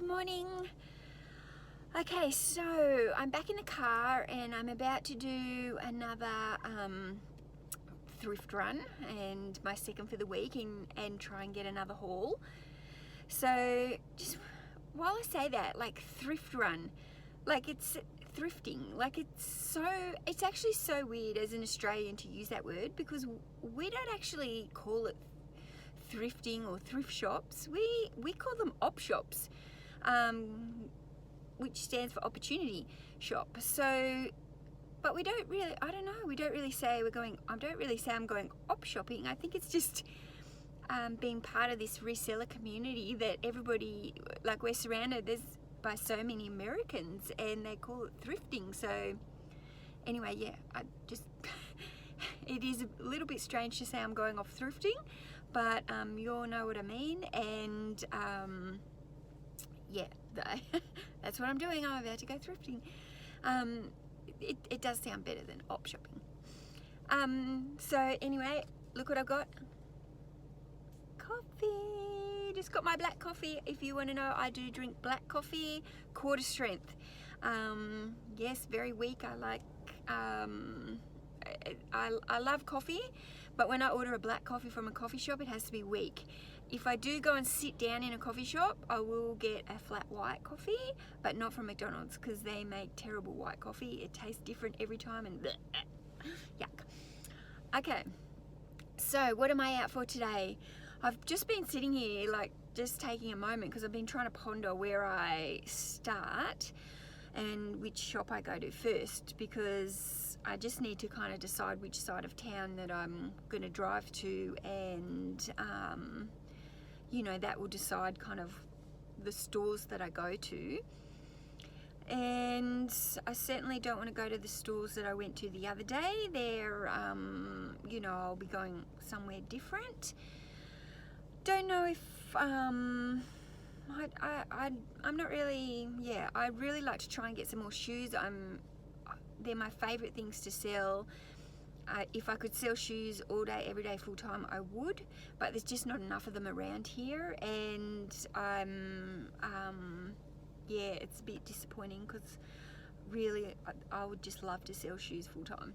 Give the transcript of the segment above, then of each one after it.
Morning. Okay, so I'm back in the car and I'm about to do another thrift run, and my second for the week, and try and get another haul. So just while I say that, like thrift run, like it's thrifting, like it's actually so weird as an Australian to use that word, because we don't actually call it thrifting or thrift shops. We call them op shops, which stands for opportunity shop. So, but we don't really, I don't know, we don't really say I don't really say I'm going op shopping. I think it's just being part of this reseller community that everybody, like, we're surrounded by so many Americans, and they call it thrifting. So anyway, yeah, I just it is a little bit strange to say I'm going off thrifting, but you all know what I mean. And yeah, that's what I'm doing. I'm about to go thrifting. It does sound better than op shopping. So anyway, look what I've got. Coffee. Just got my black coffee. If you want to know, I do drink black coffee, quarter strength. Yes, very weak. I like I love coffee, but when I order a black coffee from a coffee shop, it has to be weak. If I do go and sit down in a coffee shop, I will get a flat white coffee, but not from McDonald's, because they make terrible white coffee. It tastes different every time, and bleh, yuck. Okay, so what am I out for today? I've just been sitting here, like, just taking a moment, because I've been trying to ponder where I start and which shop I go to first, because I just need to kind of decide which side of town that I'm going to drive to, and you know, that will decide kind of the stores that I go to. And I certainly don't want to go to the stores that I went to the other day. They're you know, I'll be going somewhere different. Don't know if I'm not really, yeah, I'd really like to try and get some more shoes. They're my favorite things to sell. If I could sell shoes all day, every day, full time, I would, but there's just not enough of them around here, and yeah, it's a bit disappointing, because really I would just love to sell shoes full time,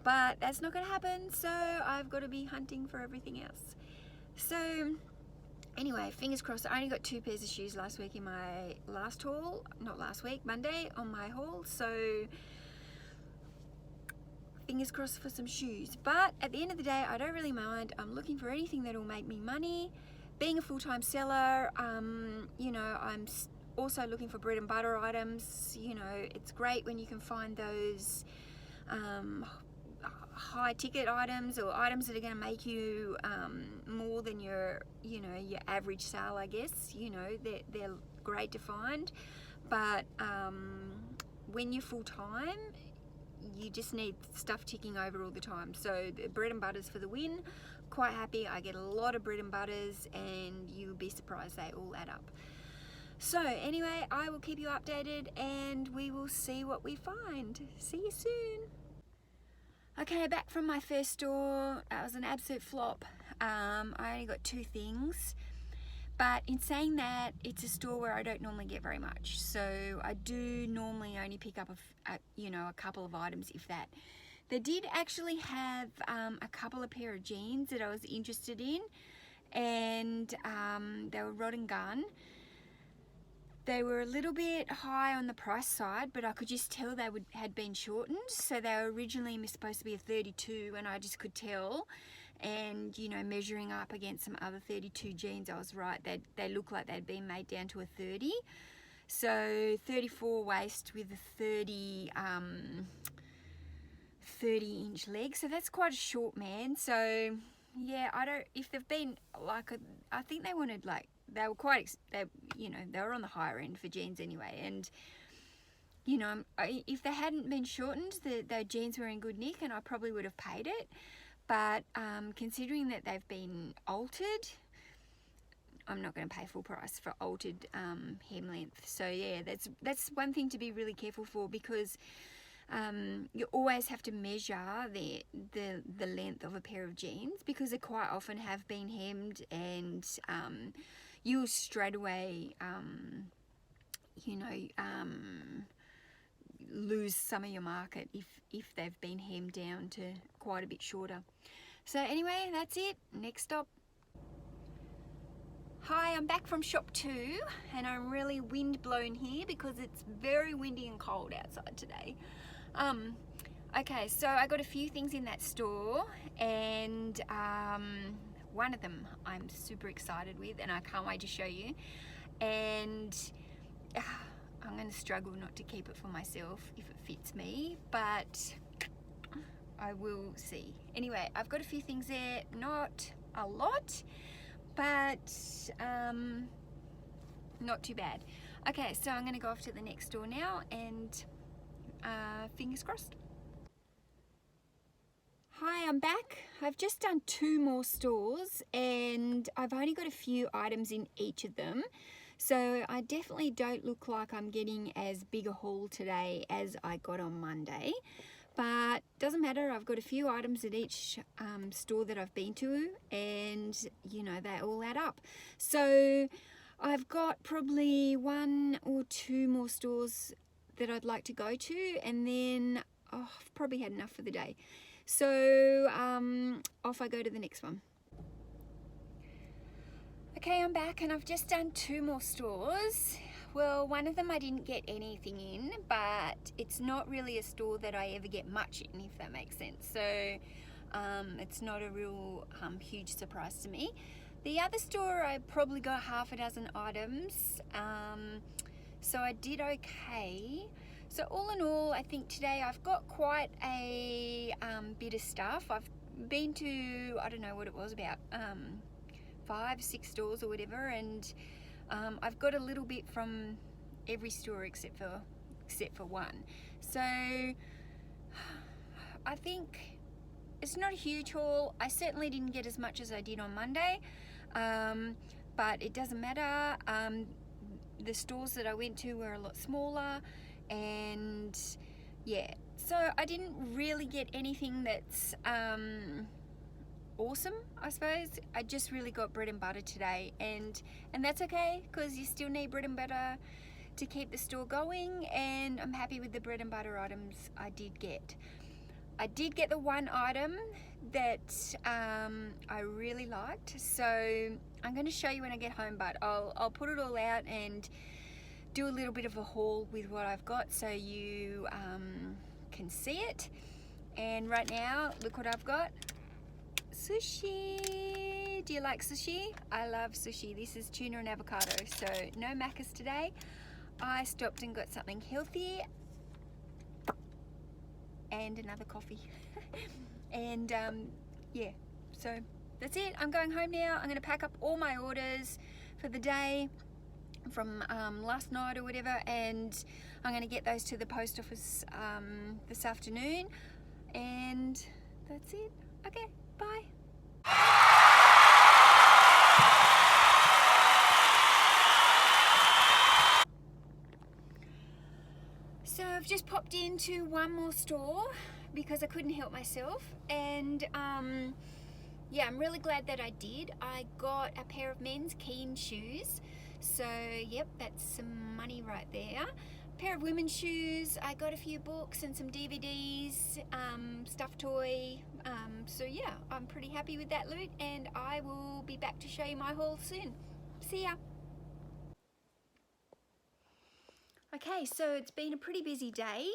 but that's not going to happen. So I've got to be hunting for everything else. So anyway, fingers crossed. I only got 2 pairs of shoes last week in my last haul, not last week, Monday on my haul. So fingers crossed for some shoes. But at the end of the day, I don't really mind. I'm looking for anything that will make me money. Being a full-time seller, you know, I'm also looking for bread and butter items. You know, it's great when you can find those high ticket items, or items that are going to make you more than your, you know, your average sale, I guess. You know, they're great to find, but when you're full-time, you just need stuff ticking over all the time. So the bread and butters for the win. Quite happy. I get a lot of bread and butters, and you'll be surprised they all add up. So anyway, I will keep you updated, and we will see what we find. See you soon. Okay, back from my first store. That was an absolute flop. I only got 2 things. But in saying that, it's a store where I don't normally get very much. So I do normally only pick up you know, a couple of items, if that. They did actually have a couple of pair of jeans that I was interested in, and they were Rod and Gun. They were a little bit high on the price side, but I could just tell they had been shortened. So they were originally supposed to be a 32, and I just could tell. And, you know, measuring up against some other 32 jeans, I was right. They look like they'd been made down to a 30. So 34 waist with a 30 inch leg. So that's quite a short man. So yeah, I don't, if they've been like, I think they wanted, like, they were quite, you know, they were on the higher end for jeans anyway. And, you know, if they hadn't been shortened, the jeans were in good nick, and I probably would have paid it. But considering that they've been altered, I'm not going to pay full price for altered hem length. So yeah, that's one thing to be really careful for, because you always have to measure the length of a pair of jeans, because they quite often have been hemmed, and you'll straight away you know, lose some of your market if they've been hemmed down to quite a bit shorter. So anyway, that's it. Next stop. Hi, I'm back from shop 2 and I'm really wind blown here because it's very windy and cold outside today. Okay, so I got a few things in that store, and one of them I'm super excited with and I can't wait to show you, and I'm going to struggle not to keep it for myself if it fits me, but I will see. Anyway, I've got a few things there, not a lot, but not too bad. Okay, so I'm going to go off to the next store now, and fingers crossed. Hi, I'm back. I've just done 2 more stores and I've only got a few items in each of them. So I definitely don't look like I'm getting as big a haul today as I got on Monday. But doesn't matter, I've got a few items at each store that I've been to, and you know, they all add up. So I've got probably 1 or 2 more stores that I'd like to go to, and then I've probably had enough for the day. So off I go to the next one. Okay, I'm back and I've just done 2 more stores. Well, one of them I didn't get anything in, but it's not really a store that I ever get much in, if that makes sense. So it's not a real huge surprise to me. The other store I probably got half a dozen items, so I did okay. So all in all, I think today I've got quite a bit of stuff. I've been to, I don't know what it was, about 5, 6 stores or whatever, and I've got a little bit from every store except for one. So I think it's not a huge haul. I certainly didn't get as much as I did on Monday, but it doesn't matter. The stores that I went to were a lot smaller, and yeah, so I didn't really get anything that's awesome, I suppose. I just really got bread and butter today, and that's okay, because you still need bread and butter to keep the store going, and I'm happy with the bread and butter items I did get. I did get the one item that I really liked, so I'm going to show you when I get home, but I'll put it all out and do a little bit of a haul with what I've got so you can see it. And right now, look what I've got. Sushi. Do you like sushi? I love sushi. This is tuna and avocado, so no macas today. I stopped and got something healthy and another coffee. And yeah, so that's it. I'm going home now. I'm going to pack up all my orders for the day from last night or whatever, and I'm going to get those to the post office this afternoon, and that's it. Okay, bye. So I've just popped into one more store because I couldn't help myself, and yeah, I'm really glad that I did. I got a pair of men's Keen shoes, so yep, that's some money right there. A pair of women's shoes, I got a few books and some DVDs, stuffed toy, so yeah, I'm pretty happy with that loot, and I will be back to show you my haul soon. See ya! Okay, so it's been a pretty busy day.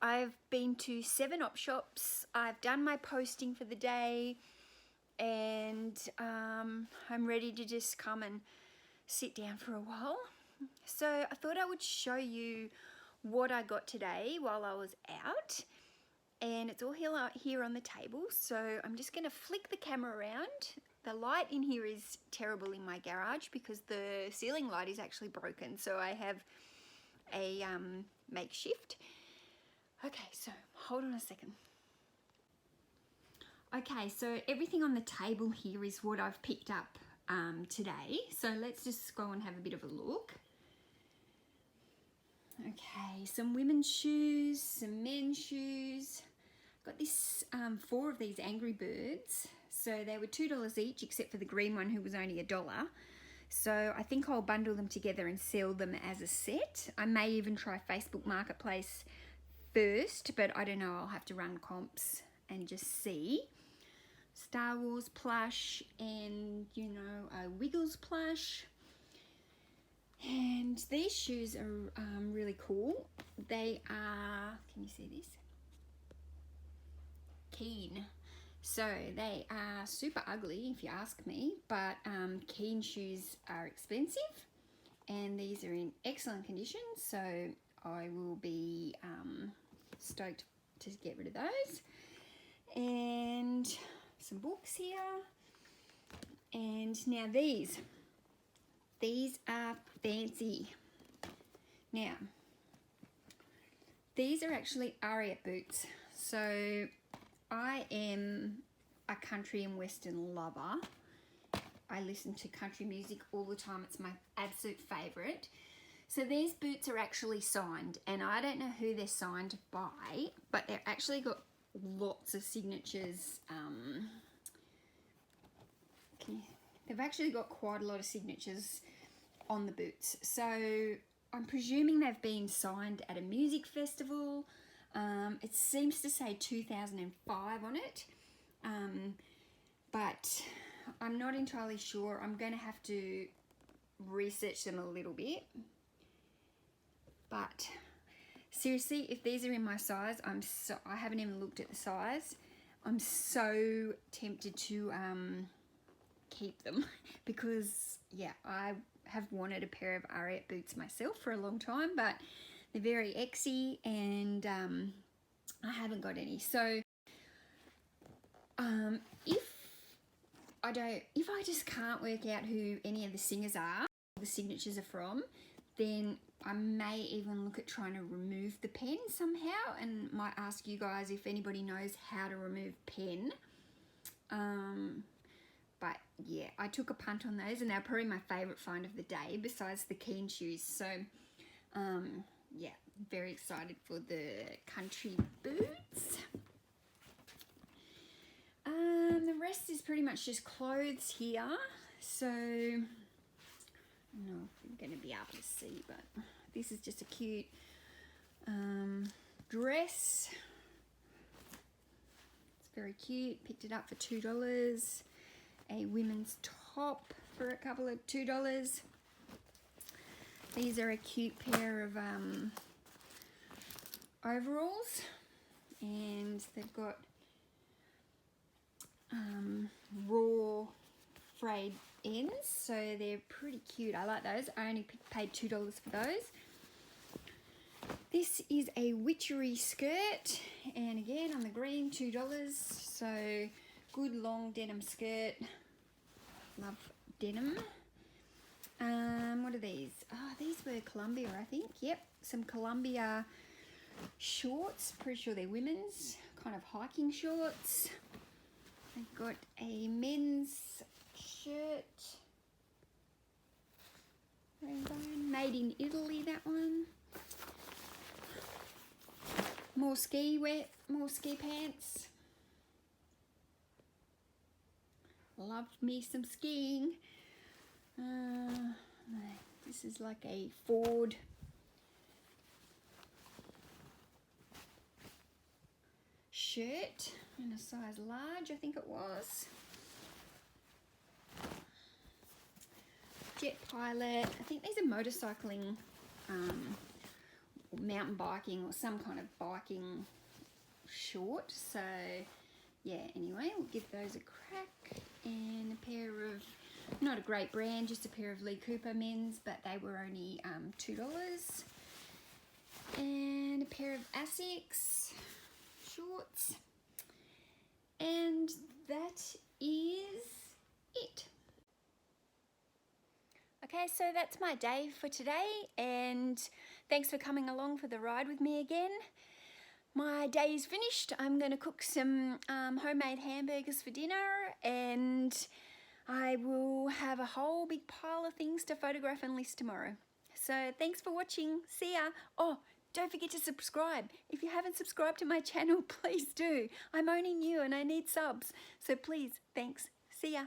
I've been to 7 op shops, I've done my posting for the day, and I'm ready to just come and sit down for a while. So I thought I would show you what I got today while I was out, and it's all here on the table. So I'm just going to flick the camera around. The light in here is terrible in my garage because the ceiling light is actually broken, so I have a makeshift. Okay, so hold on a second. Okay, so everything on the table here is what I've picked up today. So let's just go and have a bit of a look. Okay, some women's shoes, some men's shoes. Got this 4 of these Angry Birds. So they were $2 each, except for the green one, who was only $1. So I think I'll bundle them together and sell them as a set. I may even try Facebook Marketplace first, but I don't know, I'll have to run comps and just see. Star Wars plush and, you know, a Wiggles plush. And these shoes are really cool. They are, can you see this? Keen. So they are super ugly if you ask me, but Keen shoes are expensive and these are in excellent condition, so I will be stoked to get rid of those. And some books here. And now these are fancy. Now these are actually Ariat boots. So I am a country and western lover. I listen to country music all the time. It's my absolute favourite. So these boots are actually signed, and I don't know who they're signed by, but they've actually got lots of signatures. They've actually got quite a lot of signatures on the boots. So I'm presuming they've been signed at a music festival. It seems to say 2005 on it, but I'm not entirely sure. I'm going to have to research them a little bit. But seriously, if these are in my size, I haven't even looked at the size. I'm so tempted to keep them because, yeah, I have wanted a pair of Ariat boots myself for a long time, but they're very exy and I haven't got any. So if I just can't work out who any of the singers are, the signatures are from, then I may even look at trying to remove the pen somehow, and might ask you guys if anybody knows how to remove pen. But yeah, I took a punt on those, and they're probably my favourite find of the day besides the Keen shoes. So yeah, very excited for the country boots. The rest is pretty much just clothes here. So I don't know if I'm going to be able to see, but this is just a cute dress. It's very cute. Picked it up for $2. A women's top for a couple of $2. These are a cute pair of overalls, and they've got raw frayed ends, so they're pretty cute. I like those. I only paid $2 for those. This is a witchery skirt, and again on the green, $2. So good long denim skirt. Love denim. What are these? Oh, these were Columbia, I think. Yep, some Columbia shorts. Pretty sure they're women's, kind of hiking shorts. I've got a men's shirt. Rainbow, made in Italy, that one. More ski pants. Love me some skiing. This is like a Ford shirt in a size large, I think it was. Jet Pilot. I think these are motorcycling, mountain biking or some kind of biking short. So yeah, anyway, we'll give those a crack. And a pair of, not a great brand, just a pair of Lee Cooper men's, but they were only $2. And a pair of Asics shorts. And that is it. Okay, so that's my day for today, and thanks for coming along for the ride with me again. My day is finished. I'm going to cook some homemade hamburgers for dinner, and I will have a whole big pile of things to photograph and list tomorrow. So thanks for watching. See ya. Oh, don't forget to subscribe. If you haven't subscribed to my channel, please do. I'm only new and I need subs. So please, thanks. See ya.